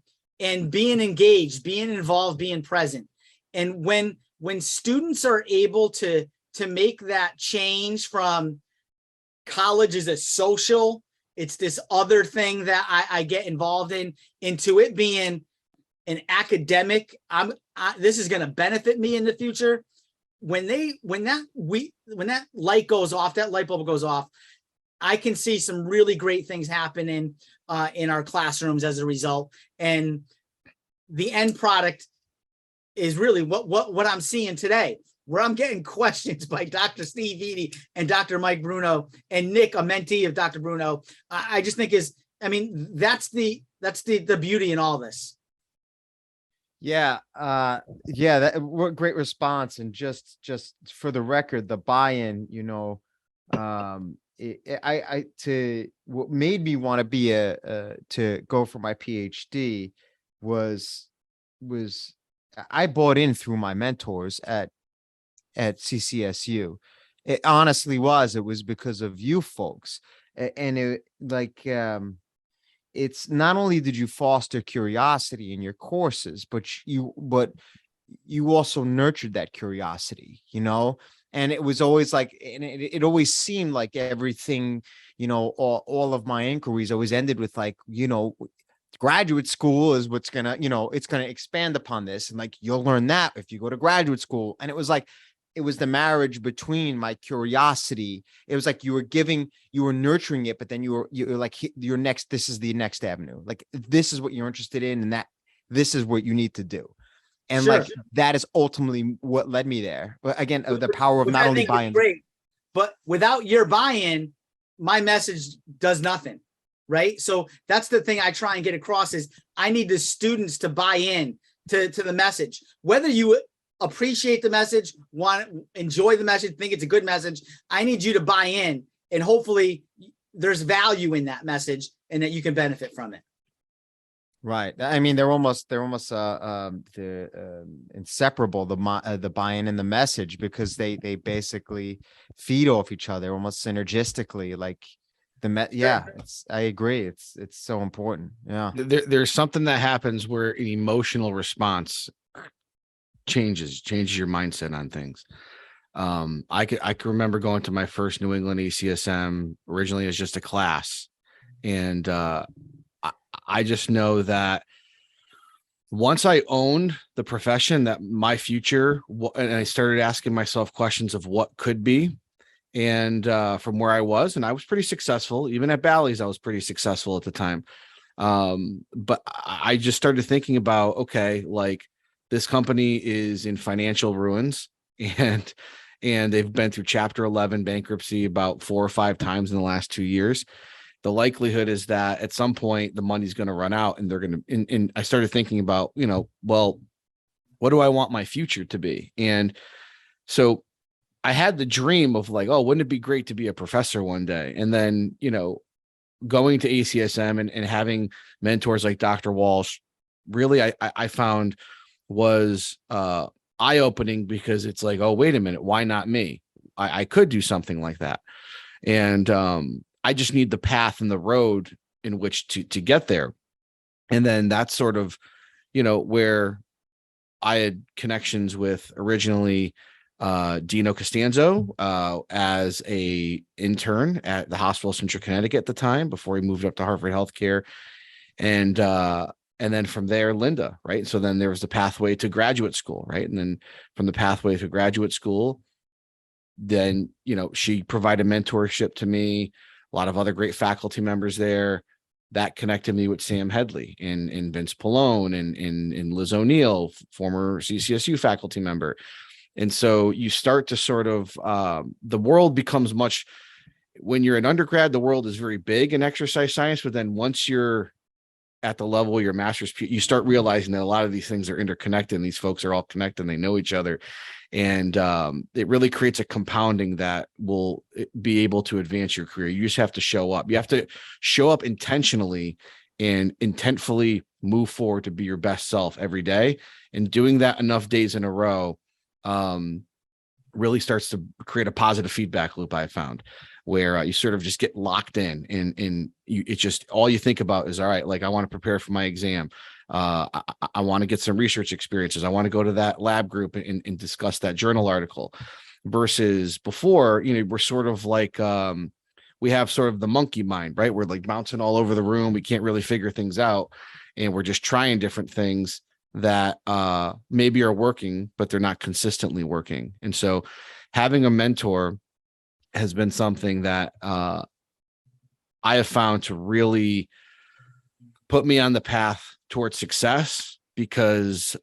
being engaged, being involved, being present. And when students are able to make that change from college as a social, it's this other thing that I get involved in, into it being an academic, this is going to benefit me in the future. When that light goes off, that light bulb goes off, I can see some really great things happening in our classrooms as a result. And the end product is really what I'm seeing today, where I'm getting questions by Dr. Steve Vitti and Dr. Mike Bruneau and Nick, a mentee of Dr. Bruneau. I just think that's the beauty in all this. Yeah, what great response. And just for the record, the buy-in, you know, what made me want to be to go for my PhD was I bought in through my mentors at CCSU. It honestly it was because of you folks. And it's not only did you foster curiosity in your courses, but you also nurtured that curiosity, you know. And it was always like, and it always seemed like everything, you know, all of my inquiries always ended with like, you know, graduate school is what's gonna, you know, it's gonna expand upon this, and like you'll learn that if you go to graduate school. And it was like, it was the marriage between my curiosity. It was like you were nurturing it, but then you were like, this is the next avenue. Like, this is what you're interested in, and that this is what you need to do. And Sure. like, that is ultimately what led me there. But again, the power of Which not I only think is buy-in, great, but without your buy-in, my message does nothing, right? So that's the thing I try and get across is I need the students to buy in to the message. Whether you appreciate the message, enjoy the message, think it's a good message, I need you to buy in, and hopefully there's value in that message and that you can benefit from it. right? I mean, they're almost inseparable, the buy-in and the message, because they basically feed off each other almost synergistically. Like I agree. It's so important. Yeah. There's something that happens where an emotional response changes your mindset on things. I could remember going to my first New England ECSM originally as just a class, and I just know that once I owned the profession, that my future, and I started asking myself questions of what could be, and from where I was, and I was pretty successful. Even at Bally's, I was pretty successful at the time. But I just started thinking about, okay, like this company is in financial ruins, and they've been through Chapter 11 bankruptcy about 4 or 5 times in the last 2 years. The likelihood is that at some point the money's going to run out, and they're going to, and I started thinking about, well, what do I want my future to be? And so I had the dream of like, oh, wouldn't it be great to be a professor one day? And then, going to ACSM and having mentors like Dr. Walsh, really, I found was eye-opening, because it's like, oh, wait a minute, why not me? I could do something like that. And I just need the path and the road in which to get there. And then that's sort of, where I had connections with originally Dino Costanzo as a intern at the hospital of Central Connecticut at the time, before he moved up to Harvard Healthcare. And then from there, Linda, right? So then there was the pathway to graduate school, right? And then from the pathway to graduate school, then, she provided mentorship to me, a lot of other great faculty members there. That connected me with Sam Headley and Vince Pallone and Liz O'Neill, former CCSU faculty member. And so you start to sort of, the world becomes much, when you're an undergrad, the world is very big in exercise science. But then once you're at the level of your master's, you start realizing that a lot of these things are interconnected, and these folks are all connected and they know each other. And it really creates a compounding that will be able to advance your career. You just have to show up. You have to show up intentionally and intentfully move forward to be your best self every day. And doing that enough days in a row really starts to create a positive feedback loop, I found, where you sort of just get locked in, and it's just all you think about is, all right, like I want to prepare for my exam. I want to get some research experiences. I want to go to that lab group and discuss that journal article, versus before, we're sort of like, we have sort of the monkey mind, right? We're like bouncing all over the room. We can't really figure things out. And we're just trying different things that maybe are working, but they're not consistently working. And so having a mentor has been something that I have found to really put me on the path towards success, because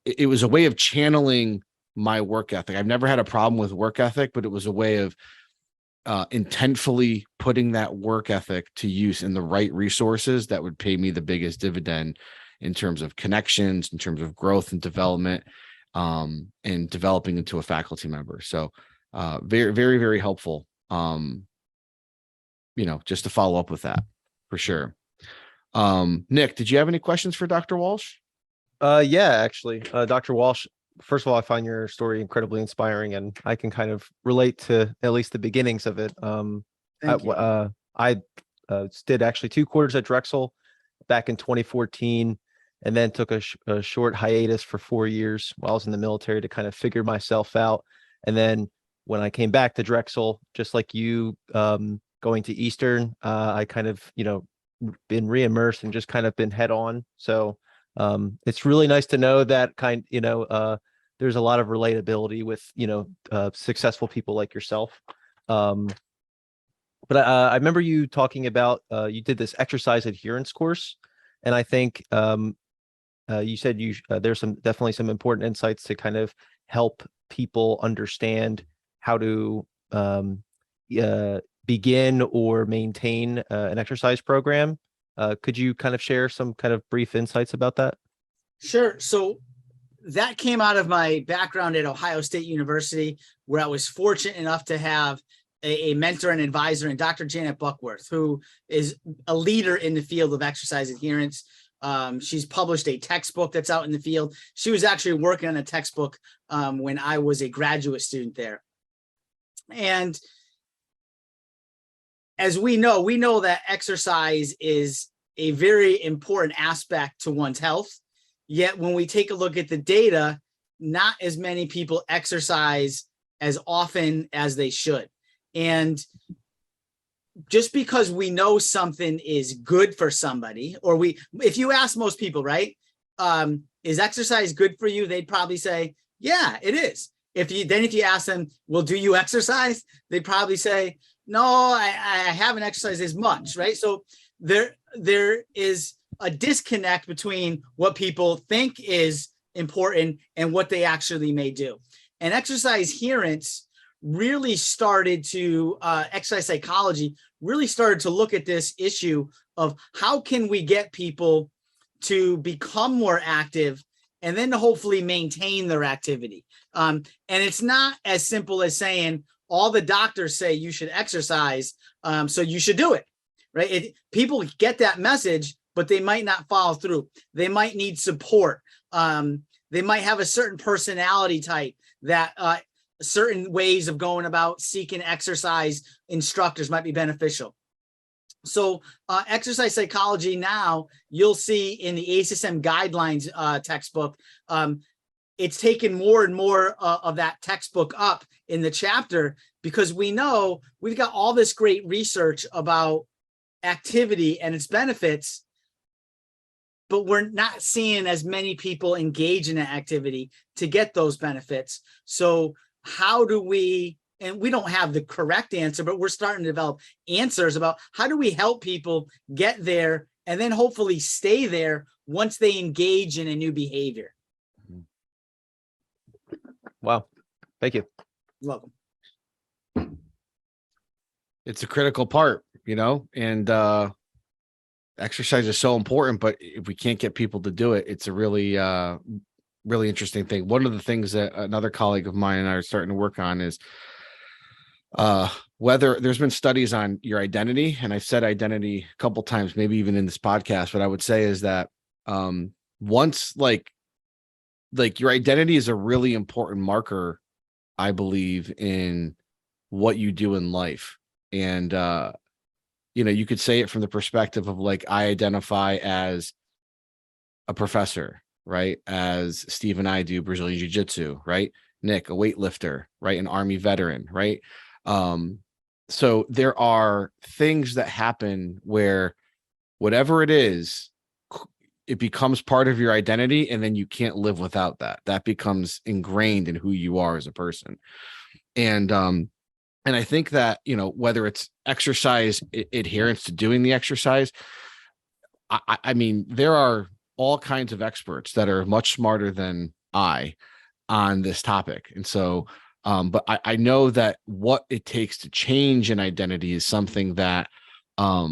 it was a way of channeling my work ethic. I've never had a problem with work ethic, but it was a way of intentfully putting that work ethic to use in the right resources that would pay me the biggest dividend in terms of connections, in terms of growth and development, and developing into a faculty member. So very, very, very helpful, just to follow up with that for sure. Nick, did you have any questions for Dr. Walsh? Yeah, actually, Dr. Walsh, first of all, I find your story incredibly inspiring, and I can kind of relate to at least the beginnings of it. I did actually 2 quarters at Drexel back in 2014, and then took a short hiatus for 4 years while I was in the military to kind of figure myself out. And then when I came back to Drexel, just like you, going to Eastern, I kind of, been re-immersed and just kind of been head on. So it's really nice to know that there's a lot of relatability with, successful people like yourself. But I remember you talking about, you did this exercise adherence course. And I think you said there's definitely some important insights to kind of help people understand how to begin or maintain an exercise program. Could you kind of share some kind of brief insights about that? Sure. So that came out of my background at Ohio State University, where I was fortunate enough to have a mentor and advisor in Dr. Janet Buckworth, who is a leader in the field of exercise adherence. She's published a textbook that's out in the field. She was actually working on a textbook when I was a graduate student there. And as we know that exercise is a very important aspect to one's health. Yet when we take a look at the data, not as many people exercise as often as they should. And just because we know something is good for somebody, or if you ask most people, right, is exercise good for you? They'd probably say, yeah, it is. if you ask them, well, do you exercise? They'd probably say, no, I haven't exercised as much, right? So there is a disconnect between what people think is important and what they actually may do. And exercise adherence really started to, exercise psychology really started to look at this issue of how can we get people to become more active and then to hopefully maintain their activity. And it's not as simple as saying all the doctors say you should exercise, so you should do it, right? People get that message, but they might not follow through. They might need support. They might have a certain personality type that certain ways of going about seeking exercise instructors might be beneficial. So exercise psychology now, you'll see in the ACSM guidelines textbook, it's taken more and more of that textbook up in the chapter, because we know we've got all this great research about activity and its benefits, but we're not seeing as many people engage in that activity to get those benefits. So how do we, and we don't have the correct answer, but we're starting to develop answers about how do we help people get there and then hopefully stay there once they engage in a new behavior. Wow. Thank you. You're welcome. It's a critical part, and exercise is so important, but if we can't get people to do it, it's a really, really interesting thing. One of the things that another colleague of mine and I are starting to work on is whether there's been studies on your identity. And I've said identity a couple times, maybe even in this podcast. What I would say is that once like your identity is a really important marker, I believe, in what you do in life. And, you could say it from the perspective of like, I identify as a professor, right? As Steve and I do Brazilian Jiu-Jitsu, right? Nick, a weightlifter, right? An Army veteran, right? So there are things that happen where whatever it is, it becomes part of your identity, and then you can't live without that. That becomes ingrained in who you are as a person. And I think that, whether it's exercise adherence to doing the exercise, I mean, there are all kinds of experts that are much smarter than I on this topic. And so, but I know that what it takes to change an identity is something that a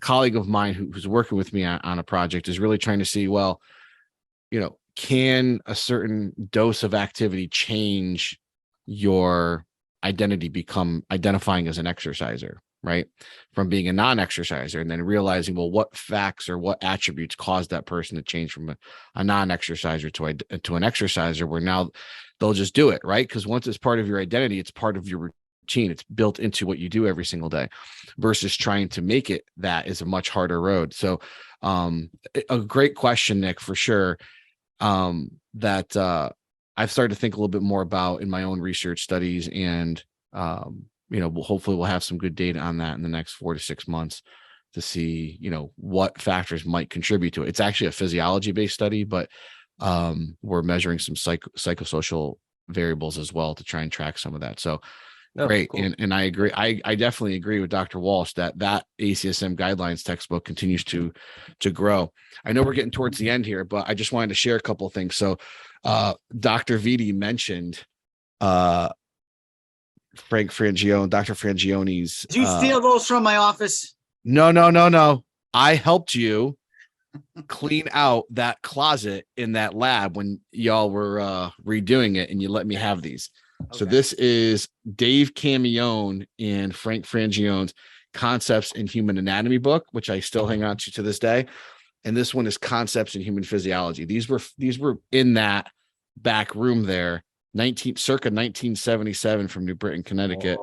colleague of mine who's working with me on a project is really trying to see, well, can a certain dose of activity change your identity, become identifying as an exerciser, right? From being a non-exerciser, and then realizing, well, what facts or what attributes caused that person to change from a non-exerciser to an exerciser, where now they'll just do it, right? Because once it's part of your identity, it's part of your routine. It's built into what you do every single day, versus trying to make it that is a much harder road. So a great question, Nick, for sure, that I've started to think a little bit more about in my own research studies, and hopefully we'll have some good data on that in the next 4 to 6 months to see, what factors might contribute to it. It's actually a physiology based study, but we're measuring some psychosocial variables as well to try and track some of that. So great. Cool. And I agree. I definitely agree with Dr. Walsh that ACSM guidelines textbook continues to grow. I know we're getting towards the end here, but I just wanted to share a couple of things. So Dr. Vitti mentioned Dr. Frangione's. Did you steal those from my office? No. I helped you clean out that closet in that lab when y'all were redoing it, and you let me have these. Okay. So this is Dave Camione and Frank Frangione's Concepts in Human Anatomy book, which I still hang on to this day. And this one is Concepts in Human Physiology. These were in that back room there, circa 1977 from New Britain, Connecticut.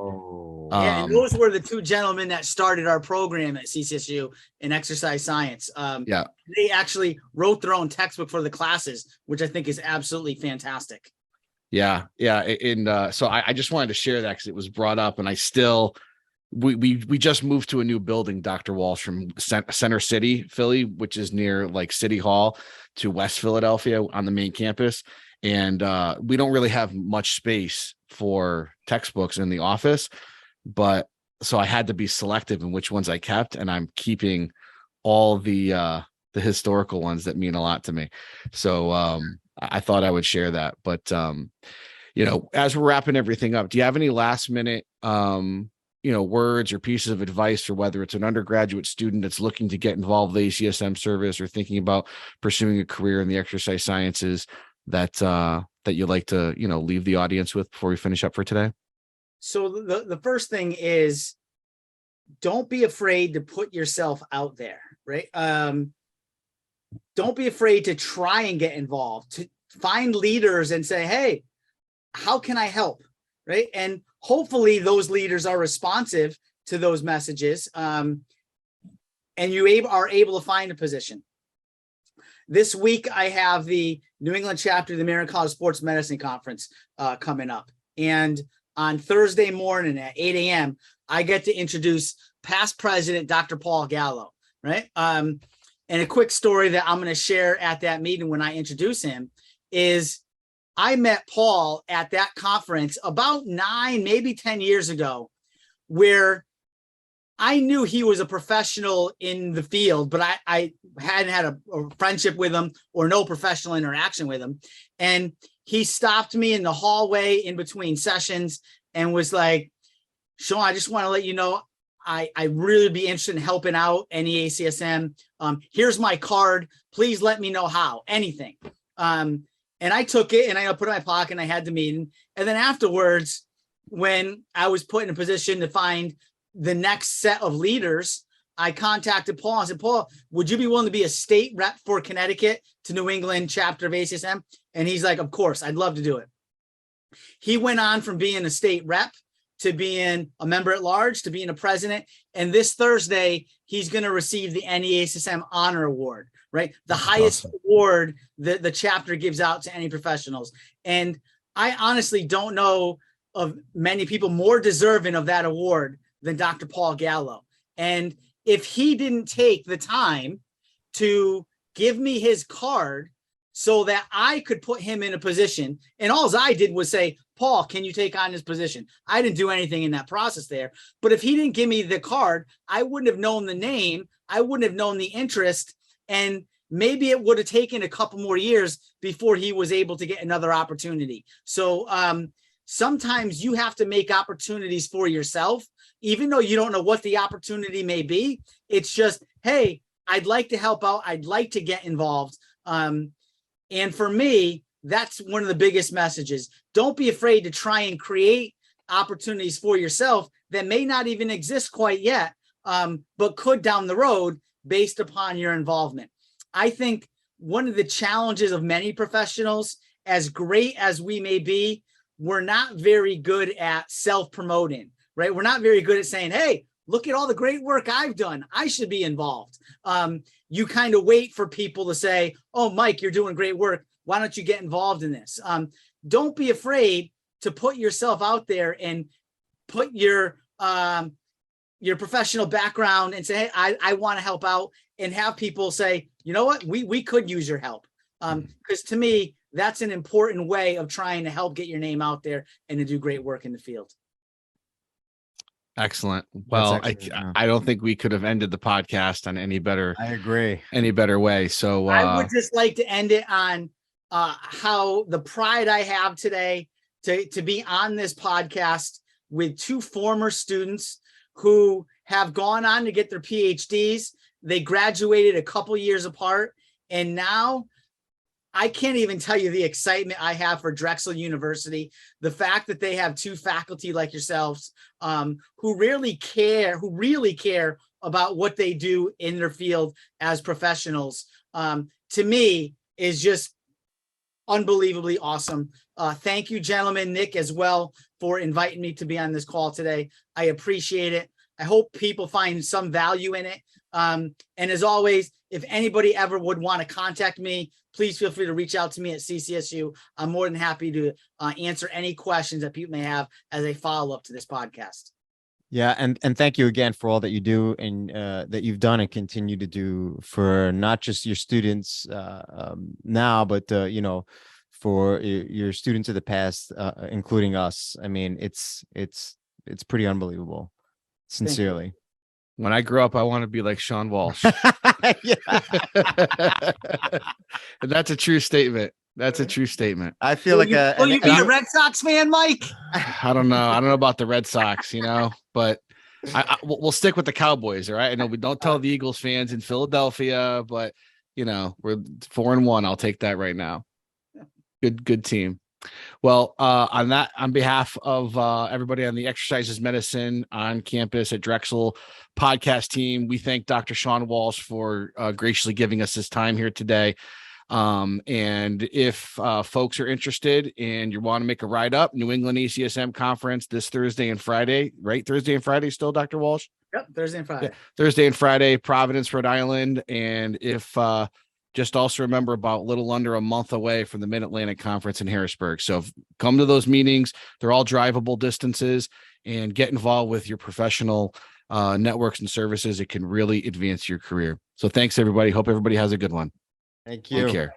Yeah, and those were the two gentlemen that started our program at CCSU in exercise science. Yeah, they actually wrote their own textbook for the classes, which I think is absolutely fantastic. Yeah. And so I just wanted to share that because it was brought up, and we just moved to a new building, Dr. Walsh, from Center City, Philly, which is near like City Hall, to West Philadelphia on the main campus. and we don't really have much space for textbooks in the office, but so I had to be selective in which ones I kept, and I'm keeping all the historical ones that mean a lot to me. So I thought I would share that. But as we're wrapping everything up, do you have any last minute words or pieces of advice for whether it's an undergraduate student that's looking to get involved with the ACSM service or thinking about pursuing a career in the exercise sciences that you'd like to leave the audience with before we finish up for today? So the first thing is, don't be afraid to put yourself out there, right? Don't be afraid to try and get involved, to find leaders and say, hey, how can I help, right? And hopefully those leaders are responsive to those messages, and you are able to find a position. This week, I have the New England chapter of the American College of Sports Medicine Conference coming up. And on Thursday morning at 8 a.m., I get to introduce past president, Dr. Paul Gallo, right? And a quick story that I'm going to share at that meeting when I introduce him is I met Paul at that conference about 9, maybe 10 years ago, where I knew he was a professional in the field, but I hadn't had a friendship with him or no professional interaction with him. And he stopped me in the hallway in between sessions and was like, Sean, I just want to let you know, I really be interested in helping out any ACSM. Here's my card. Please let me know how, anything. And I took it and I put it in my pocket and I had the meeting. And then afterwards, when I was put in a position to find the next set of leaders, I contacted Paul. I said, Paul, would you be willing to be a state rep for Connecticut to New England chapter of ACSM? And he's like, of course, I'd love to do it. He went on from being a state rep to being a member at large, to being a president. And this Thursday, he's going to receive the NEACSM Honor Award, right? The highest award that the chapter gives out to any professionals. And I honestly don't know of many people more deserving of that award than Dr. Paul Gallo. And if he didn't take the time to give me his card so that I could put him in a position, and all I did was say, Paul, can you take on this position? I didn't do anything in that process there. But if he didn't give me the card, I wouldn't have known the name. I wouldn't have known the interest. And maybe it would have taken a couple more years before he was able to get another opportunity. So sometimes you have to make opportunities for yourself, even though you don't know what the opportunity may be. It's just, hey, I'd like to help out. I'd like to get involved. And for me, that's one of the biggest messages. Don't be afraid to try and create opportunities for yourself that may not even exist quite yet, but could down the road based upon your involvement. I think one of the challenges of many professionals, as great as we may be, we're not very good at self-promoting, right? We're not very good at saying, hey, look at all the great work I've done. I should be involved. You kind of wait for people to say, oh, Mike, you're doing great work. Why don't you get involved in this? Don't be afraid to put yourself out there and put your professional background and say, hey, I want to help out, and have people say, you know what, we could use your help. Because to me, that's an important way of trying to help get your name out there and to do great work in the field. Excellent. Well, I don't think we could have ended the podcast on any better way. So I would just like to end it on how the pride I have today to be on this podcast with two former students who have gone on to get their PhDs. They graduated a couple years apart, and now I can't even tell you the excitement I have for Drexel University. The fact that they have two faculty like yourselves who really care about what they do in their field as professionals, to me is just unbelievably awesome. Thank you, gentlemen, Nick as well, for inviting me to be on this call today. I appreciate it. I hope people find some value in it. And as always, if anybody ever would want to contact me, please feel free to reach out to me at CCSU. I'm more than happy to answer any questions that people may have as a follow-up to this podcast. Yeah, and thank you again for all that you do and that you've done and continue to do for not just your students now, but for your students of the past, including us. I mean, it's pretty unbelievable. Sincerely. When I grow up, I want to be like Sean Walsh. Yeah. And that's a true statement. That's a true statement. I feel like will you be a Red Sox fan, Mike? I don't know. I don't know about the Red Sox, but we'll stick with the Cowboys. All right. I know we don't tell the Eagles fans in Philadelphia, but we're 4-1. I'll take that right now. Good team. Well, on behalf of everybody on the Exercises Medicine on campus at Drexel podcast team, we thank Dr. Sean Walsh for graciously giving us his time here today. And if folks are interested and you want to make a ride up, New England ACSM conference this Thursday and Friday, right? Thursday and Friday still, Dr. Walsh? Yep, Thursday and Friday. Yeah, Thursday and Friday, Providence, Rhode Island. And if just also remember about a little under a month away from the Mid-Atlantic Conference in Harrisburg. So come to those meetings. They're all drivable distances, and get involved with your professional networks and services. It can really advance your career. So thanks, everybody. Hope everybody has a good one. Thank you. Take care.